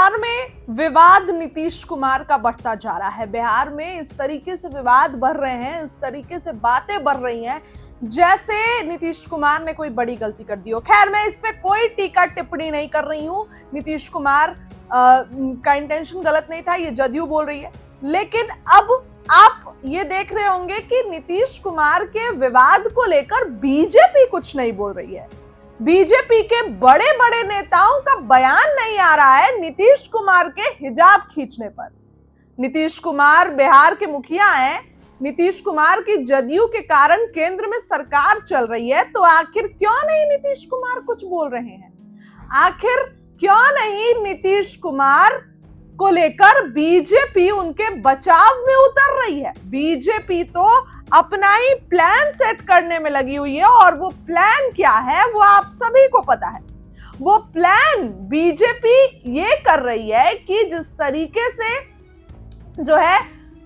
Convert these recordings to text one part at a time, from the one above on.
बिहार में विवाद नीतीश कुमार का बढ़ता जा रहा है। बिहार में इस तरीके से विवाद बढ़ रहे हैं, इस तरीके से बातें बढ़ रही हैं जैसे नीतीश कुमार ने कोई बड़ी गलती कर दी हो। खैर, मैं इस पे कोई टीका टिप्पणी नहीं कर रही हूँ। नीतीश कुमार का इंटेंशन गलत नहीं था, ये जदयू बोल रही है। लेकिन अब आप ये देख रहे होंगे कि नीतीश कुमार के विवाद को लेकर बीजेपी कुछ नहीं बोल रही है। बीजेपी के बड़े बड़े नेताओं का बयान नहीं आ रहा है नीतीश कुमार के हिजाब खींचने पर। नीतीश कुमार बिहार के मुखिया हैं। नीतीश कुमार की जदयू के कारण केंद्र में सरकार चल रही है, तो आखिर क्यों नहीं नीतीश कुमार कुछ बोल रहे हैं? आखिर क्यों नहीं नीतीश कुमार को लेकर बीजेपी उनके बचाव में उतर रही है? बीजेपी तो अपना ही प्लान सेट करने में लगी हुई है, और वो प्लान क्या है वो आप सभी को पता है। वो प्लान बीजेपी ये कर रही है कि जिस तरीके से जो है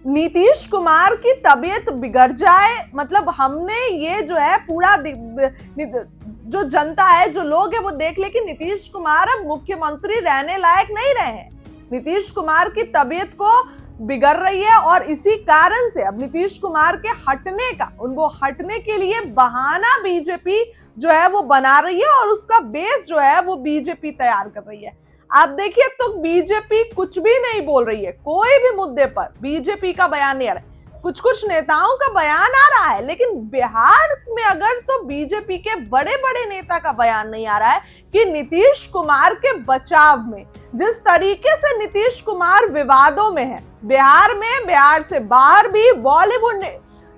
नीतीश कुमार की तबीयत बिगड़ जाए, मतलब हमने ये जो है पूरा जो जनता है, जो लोग है, वो देख ले कि नीतीश कुमार अब मुख्यमंत्री रहने लायक नहीं रहे हैं। नीतीश कुमार की तबीयत को बिगड़ रही है, और इसी कारण से अब नीतीश कुमार के हटने का, उनको हटने के लिए बहाना बीजेपी जो है वो बना रही है, और उसका बेस जो है वो बीजेपी तैयार कर रही है। आप देखिए तो बीजेपी कुछ भी नहीं बोल रही है, कोई भी मुद्दे पर बीजेपी का बयान नहीं आ रहा है। कुछ कुछ नेताओं का बयान आ रहा है, लेकिन बिहार में अगर तो बीजेपी के बड़े बड़े नेता का बयान नहीं आ रहा है कि नीतीश कुमार के बचाव में, जिस तरीके से नीतीश कुमार विवादों में है बिहार में, बिहार से बाहर भी, बॉलीवुड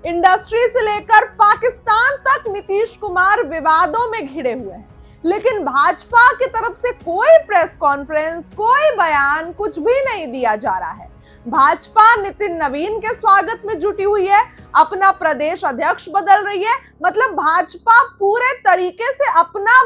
इंडस्ट्री से लेकर पाकिस्तान तक नीतीश कुमार विवादों में घिरे हुए हैं। लेकिन भाजपा की तरफ से कोई प्रेस कॉन्फ्रेंस, कोई बयान, कुछ भी नहीं दिया जा रहा है। भाजपा नितिन नवीन के स्वागत में जुटी हुई है, अपना प्रदेश अध्यक्ष बदल रही है। मतलब भाजपा पूरे तरीके से अपना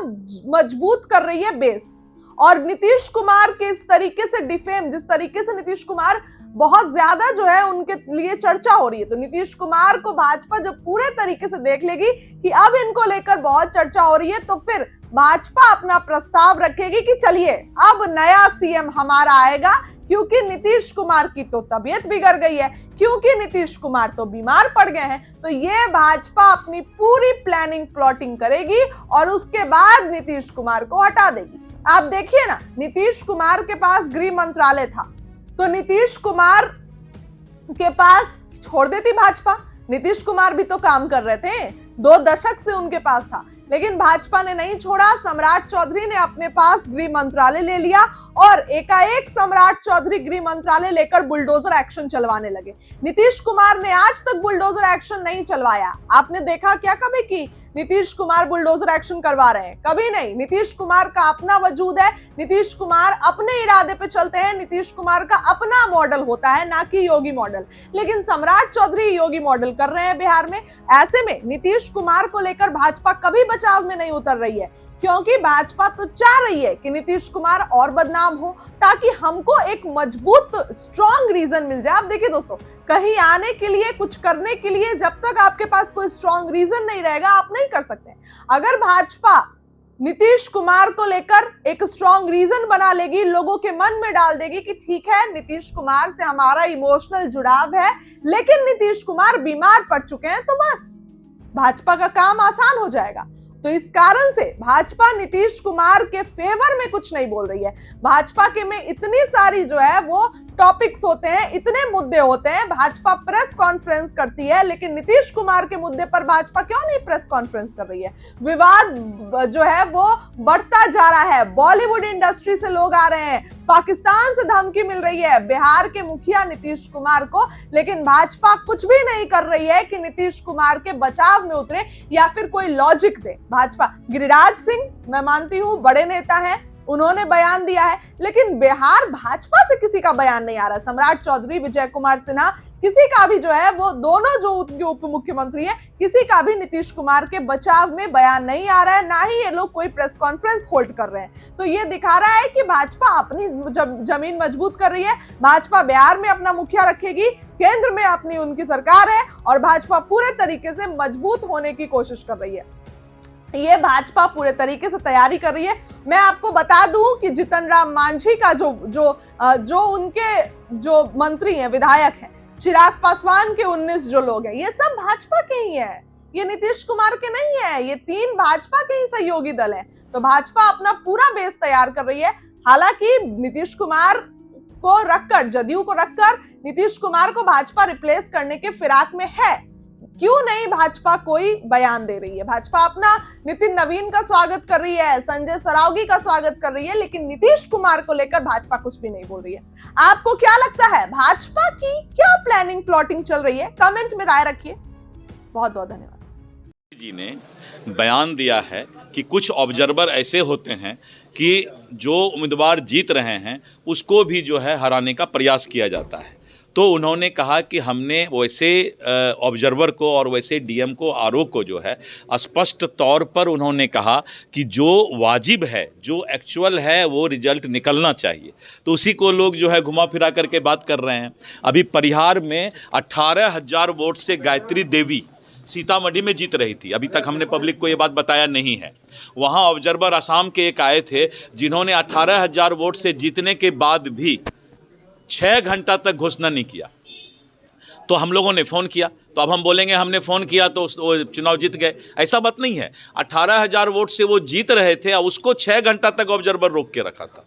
मजबूत कर रही है बेस। और नीतीश कुमार के इस तरीके से डिफेम, जिस तरीके से नीतीश कुमार बहुत ज्यादा जो है उनके लिए चर्चा हो रही है, तो नीतीश कुमार को भाजपा जब पूरे तरीके से देख लेगी कि अब इनको लेकर बहुत चर्चा हो रही है, तो फिर भाजपा अपना प्रस्ताव रखेगी कि चलिए अब नया सीएम हमारा आएगा, क्योंकि नीतीश कुमार की तो तबीयत बिगड़ गई है, क्योंकि नीतीश कुमार तो बीमार पड़ गए हैं। तो ये भाजपा अपनी पूरी प्लानिंग प्लॉटिंग करेगी और उसके बाद नीतीश कुमार को हटा देगी। आप देखिए ना, नीतीश कुमार के पास गृह मंत्रालय था, तो नीतीश कुमार के पास छोड़ देती भाजपा। नीतीश कुमार भी तो काम कर रहे थे, 2 दशक से उनके पास था, लेकिन भाजपा ने नहीं छोड़ा। सम्राट चौधरी ने अपने पास गृह मंत्रालय ले लिया, और एकाएक सम्राट चौधरी गृह मंत्रालय लेकर बुलडोजर एक्शन चलवाने लगे। नीतीश कुमार ने आज तक बुलडोजर एक्शन नहीं चलवाया। आपने देखा क्या कभी कि नीतीश कुमार बुलडोजर एक्शन करवा रहे हैं? कभी नहीं। नीतीश कुमार का अपना वजूद है, नीतीश कुमार अपने इरादे पे चलते हैं, नीतीश कुमार का अपना मॉडल होता है, ना कि योगी मॉडल। लेकिन सम्राट चौधरी योगी मॉडल कर रहे हैं बिहार में। ऐसे में नीतीश कुमार को लेकर भाजपा कभी बचाव में नहीं उतर रही है, क्योंकि भाजपा तो चाह रही है कि नीतीश कुमार और बदनाम हो, ताकि हमको एक मजबूत स्ट्रॉन्ग रीजन मिल जाए। आप देखिए दोस्तों, कहीं आने के लिए, कुछ करने के लिए जब तक आपके पास कोई स्ट्रॉन्ग रीजन नहीं रहेगा, आप नहीं कर सकते। अगर भाजपा नीतीश कुमार को लेकर एक स्ट्रॉन्ग रीजन बना लेगी, लोगों के मन में डाल देगी कि ठीक है, नीतीश कुमार से हमारा इमोशनल जुड़ाव है, लेकिन नीतीश कुमार बीमार पड़ चुके हैं, तो बस भाजपा का काम आसान हो जाएगा। तो इस कारण से भाजपा नीतीश कुमार के फेवर में कुछ नहीं बोल रही है। भाजपा के में इतनी सारी जो है वो टॉपिक्स होते हैं, इतने मुद्दे होते हैं, भाजपा प्रेस कॉन्फ्रेंस करती है, लेकिन नीतीश कुमार के मुद्दे पर भाजपा क्यों नहीं प्रेस कॉन्फ्रेंस कर रही है? विवाद जो है वो बढ़ता जा रहा है, बॉलीवुड इंडस्ट्री से लोग आ रहे हैं, पाकिस्तान से धमकी मिल रही है बिहार के मुखिया नीतीश कुमार को, लेकिन भाजपा कुछ भी नहीं कर रही है कि नीतीश कुमार के बचाव में उतरे या फिर कोई लॉजिक दे। भाजपा, गिरिराज सिंह मैं मानती हूँ बड़े नेता हैं, उन्होंने बयान दिया है, लेकिन बिहार भाजपा से किसी का बयान नहीं आ रहा। सम्राट चौधरी, विजय कुमार सिन्हा, किसी का भी जो है वो दोनों जो उनके उप मुख्यमंत्री है, किसी का भी नीतीश कुमार के बचाव में बयान नहीं आ रहा है, ना ही ये लोग कोई प्रेस कॉन्फ्रेंस होल्ड कर रहे हैं। तो ये दिखा रहा है कि भाजपा अपनी जमीन मजबूत कर रही है। भाजपा बिहार में अपना मुखिया रखेगी, केंद्र में अपनी उनकी सरकार है, और भाजपा पूरे तरीके से मजबूत होने की कोशिश कर रही है। ये भाजपा पूरे तरीके से तैयारी कर रही है। मैं आपको बता दूं कि जीतन राम मांझी का जो उनके जो मंत्री हैं, विधायक हैं, चिराग पासवान के 19 जो लोग हैं, ये सब भाजपा के ही हैं, ये नीतीश कुमार के नहीं है, ये 3 भाजपा के ही सहयोगी दल हैं। तो भाजपा अपना पूरा बेस तैयार कर रही है। हालांकि नीतीश कुमार को रखकर, जदयू को रखकर नीतीश कुमार को भाजपा रिप्लेस करने के फिराक में है। क्यों नहीं भाजपा कोई बयान दे रही है? भाजपा अपना नितिन नवीन का स्वागत कर रही है, संजय सरावगी का स्वागत कर रही है, लेकिन नीतीश कुमार को लेकर भाजपा कुछ भी नहीं बोल रही है। आपको क्या लगता है, भाजपा की क्या प्लानिंग प्लॉटिंग चल रही है? कमेंट में राय रखिए। बहुत बहुत धन्यवाद। जी ने बयान दिया है कि कुछ ऑब्जर्वर ऐसे होते हैं कि जो उम्मीदवार जीत रहे हैं उसको भी जो है हराने का प्रयास किया जाता है। तो उन्होंने कहा कि हमने वैसे ऑब्जर्वर को और वैसे डीएम को, आरओ को जो है स्पष्ट तौर पर उन्होंने कहा कि जो वाजिब है, जो एक्चुअल है, वो रिजल्ट निकलना चाहिए। तो उसी को लोग जो है घुमा फिरा करके बात कर रहे हैं। अभी परिहार में 18,000 वोट से गायत्री देवी सीतामढ़ी में जीत रही थी। अभी तक हमने पब्लिक को ये बात बताया नहीं है। वहाँ ऑब्जर्वर असम के एक आए थे जिन्होंने 18,000 वोट से जीतने के बाद भी 6 घंटा तक घोषणा नहीं किया। तो हम लोगों ने फ़ोन किया, तो अब हम बोलेंगे हमने फ़ोन किया तो वो चुनाव जीत गए, ऐसा बात नहीं है। 18,000 वोट से वो जीत रहे थे और उसको 6 घंटा तक ऑब्जर्वर रोक के रखा था।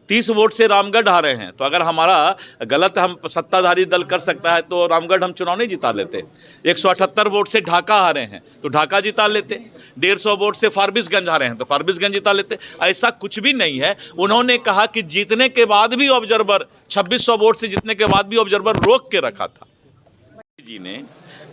30 वोट से रामगढ़ हारे हैं। तो अगर हमारा गलत हम सत्ताधारी दल कर सकता है तो रामगढ़ हम चुनाव नहीं जिता लेते। 178 वोट से ढाका हारे हैं तो ढाका जिता लेते। 150 वोट से फारबिसगंज हारे हैं तो फारबिसगंज जिता लेते। ऐसा कुछ भी नहीं है। उन्होंने कहा कि जीतने के बाद भी ऑब्जर्वर, 2600 वोट से जीतने के बाद भी ऑब्जर्वर रोक के रखा था। जी ने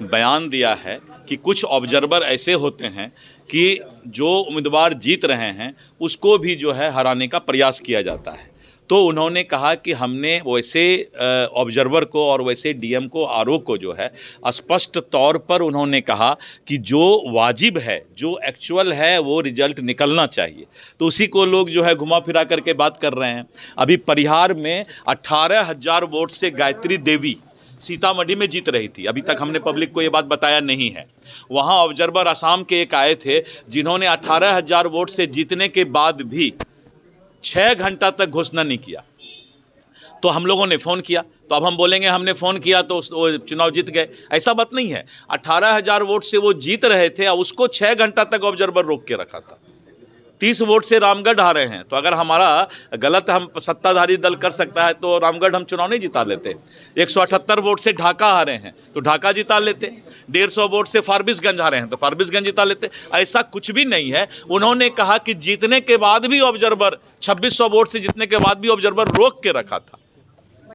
बयान दिया है कि कुछ ऑब्जर्वर ऐसे होते हैं कि जो उम्मीदवार जीत रहे हैं उसको भी जो है हराने का प्रयास किया जाता है। तो उन्होंने कहा कि हमने वैसे ऑब्जर्वर को और वैसे डीएम को, आरओ को जो है स्पष्ट तौर पर उन्होंने कहा कि जो वाजिब है, जो एक्चुअल है, वो रिजल्ट निकलना चाहिए। तो उसी को लोग जो है घुमा फिरा करके बात कर रहे हैं। अभी परिहार में 18,000 वोट से गायत्री देवी सीतामढ़ी में जीत रही थी। अभी तक हमने पब्लिक को ये बात बताया नहीं है। वहाँ ऑब्जर्वर असम के एक आए थे जिन्होंने 18,000 वोट से जीतने के बाद भी 6 घंटा तक घोषणा नहीं किया। तो हम लोगों ने फ़ोन किया, तो अब हम बोलेंगे हमने फ़ोन किया तो वो चुनाव जीत गए, ऐसा बात नहीं है। 18,000 वोट से वो जीत रहे थे और उसको 6 घंटा तक ऑब्जर्वर रोक के रखा था। 30 वोट से रामगढ़ हारे हैं। तो अगर हमारा गलत हम सत्ताधारी दल कर सकता है तो रामगढ़ हम चुनाव नहीं जिता लेते। 178 वोट से ढाका हारे हैं तो ढाका जिता लेते। 150 वोट से फारबिसगंज हारे हैं तो फारबिसगंज जिता लेते। ऐसा कुछ भी नहीं है। उन्होंने कहा कि जीतने के बाद भी ऑब्जर्वर, 2600 वोट से जीतने के बाद भी ऑब्जर्वर रोक के रखा था।